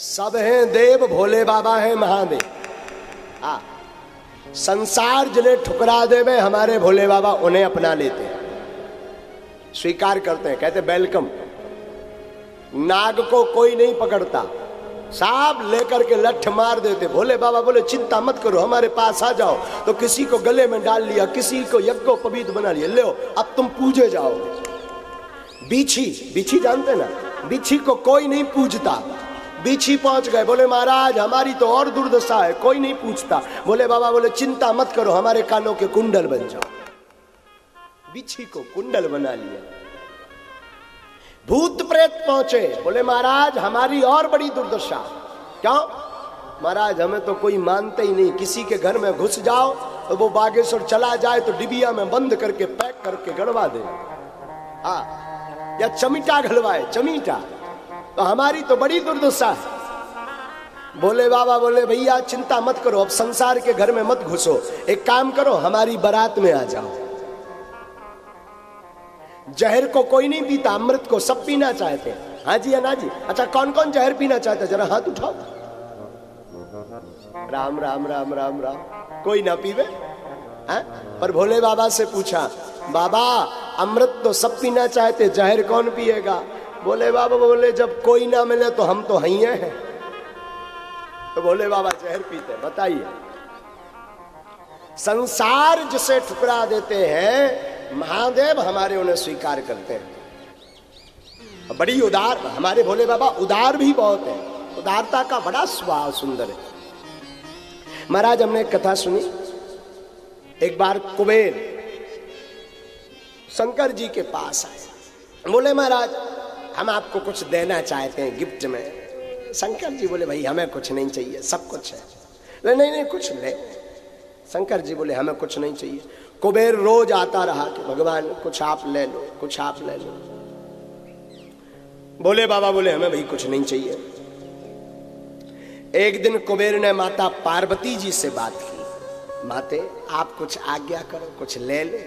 सब हैं देव, भोले बाबा हैं महादेव। हाँ, संसार जिन्हें ठुकरा देवे हमारे भोले बाबा उन्हें अपना लेते हैं, स्वीकार करते हैं, कहते वेलकम। नाग को कोई नहीं पकड़ता, सांप लेकर के लठ मार देते। भोले बाबा बोले चिंता मत करो, हमारे पास आ जाओ। तो किसी को गले में डाल लिया, किसी को यज्ञोपवीत बना लिया, ले अब तुम पूजे जाओगे। बिच्छी जानते ना, बिच्छी को कोई नहीं पूजता। बिच्छी पहुंच गए, बोले महाराज हमारी तो और दुर्दशा है, कोई नहीं पूछता। बोले बाबा बोले चिंता मत करो, हमारे कानों के कुंडल बन जाओ। बिच्छी को कुंडल बना लिया। भूत प्रेत पहुंचे, बोले महाराज हमारी और बड़ी दुर्दशा। क्यों महाराज? हमें तो कोई मानते ही नहीं, किसी के घर में घुस जाओ तो वो बागेश्वर चला जाए तो डिबिया में बंद करके पैक करके गड़वा दे। हाँ, या चमीटा घलवाए, चमीटा। तो हमारी तो बड़ी दुर्दशा है। भोले बाबा बोले भैया चिंता मत करो, अब संसार के घर में मत घुसो, एक काम करो हमारी बारात में आ जाओ। जहर को कोई नहीं पीता, अमृत को सब पीना चाहते हैं। हाँ जी, ना जी। अच्छा कौन कौन जहर पीना चाहता है? जरा हाथ उठाओ। राम राम राम राम राम। कोई ना पीवे? हाँ? पर भोले बाबा से पूछा, बाबा अमृत तो सब पीना चाहते, जहर कौन पिएगा? भोले बाबा बोले जब कोई ना मिले तो हम तो हई हैं। तो भोले बाबा जहर पीते। बताइए, संसार जिसे ठुकरा देते हैं महादेव हमारे उन्हें स्वीकार करते हैं। बड़ी उदार, हमारे भोले बाबा उदार भी बहुत है, उदारता का बड़ा स्वभाव सुंदर है। महाराज हमने एक कथा सुनी, एक बार कुबेर शंकर जी के पास आए। बोले महाराज हम आपको कुछ देना चाहते हैं गिफ्ट में। शंकर जी बोले भाई हमें कुछ नहीं चाहिए, सब कुछ है। नहीं कुछ ले। शंकर जी बोले हमें कुछ नहीं चाहिए। कुबेर रोज आता रहा कि भगवान कुछ आप ले लो, कुछ आप ले लो। भोले बाबा बोले हमें भाई कुछ नहीं चाहिए। एक दिन कुबेर ने माता पार्वती जी से बात की, माते आप कुछ आज्ञा करो, कुछ ले ले।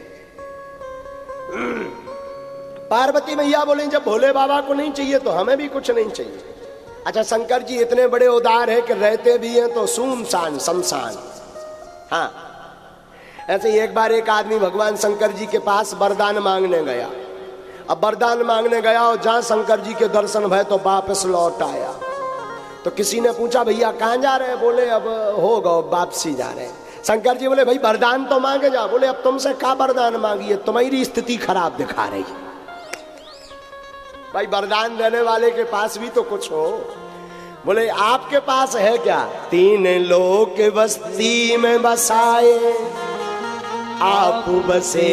पार्वती मैया बोले जब भोले बाबा को नहीं चाहिए तो हमें भी कुछ नहीं चाहिए। अच्छा शंकर जी इतने बड़े उदार है कि रहते भी हैं तो सुनसान शमशान। हाँ, ऐसे ही एक बार एक आदमी भगवान शंकर जी के पास वरदान मांगने गया। अब वरदान मांगने गया और जहां शंकर जी के दर्शन भय तो वापस लौट आया। तो किसी ने पूछा भैया कहां जा रहे हैं? बोले अब हो गो वापसी जा रहे हैं। शंकर जी बोले भाई वरदान तो मांगे जा। बोले अब तुमसे क्या वरदान मांगिए, तुम्हारी स्थिति खराब दिखा रही है। भाई वरदान देने वाले के पास भी तो कुछ हो। बोले आपके पास है क्या? 3 लोक बस्ती में बसाए, आप बसे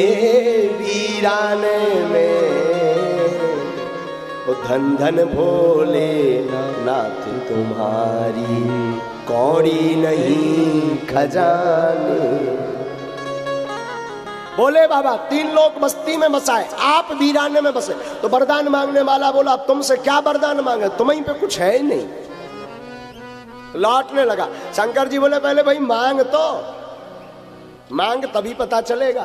वीराने में। वो धन धन भोले नाथ तुम्हारी, कौड़ी नहीं खजाने। बोले बाबा 3 लोग बस्ती में बसाए, आप वीराने में बसे। तो वरदान मांगने वाला बोला अब तुमसे क्या वरदान मांगे, तुम्हीं पे कुछ है ही नहीं। लौटने लगा। शंकर जी बोले पहले भाई मांग तो, मांग तभी पता चलेगा।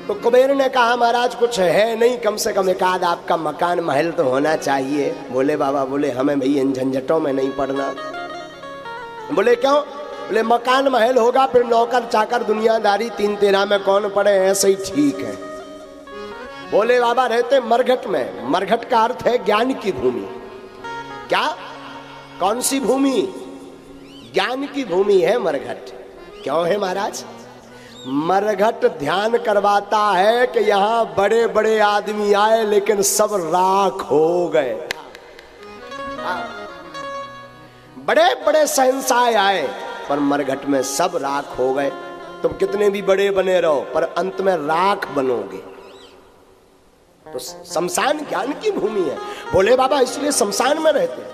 तो कुबेर ने कहा महाराज कुछ है नहीं, कम से कम एक आध आपका मकान महल तो होना चाहिए। भोले बाबा बोले हमें भाई इन झंझटों में नहीं पड़ना। बोले क्यों? बोले मकान महल होगा फिर नौकर चाकर दुनियादारी 3 तेरा में कौन पड़े, ऐसे ही ठीक है। भोले बाबा रहते मरघट में। मरघट का अर्थ है ज्ञान की भूमि। क्या? कौन सी भूमि? ज्ञान की भूमि है मरघट। क्यों है महाराज? मरघट ध्यान करवाता है कि यहां बड़े बड़े आदमी आए लेकिन सब राख हो गए। बड़े बड़े शहंशाह आए पर मरघट में सब राख हो गए। तुम कितने भी बड़े बने रहो पर अंत में राख बनोगे। तो शमशान ज्ञान की भूमि है। भोले बाबा इसलिए शमशान में रहते हैं।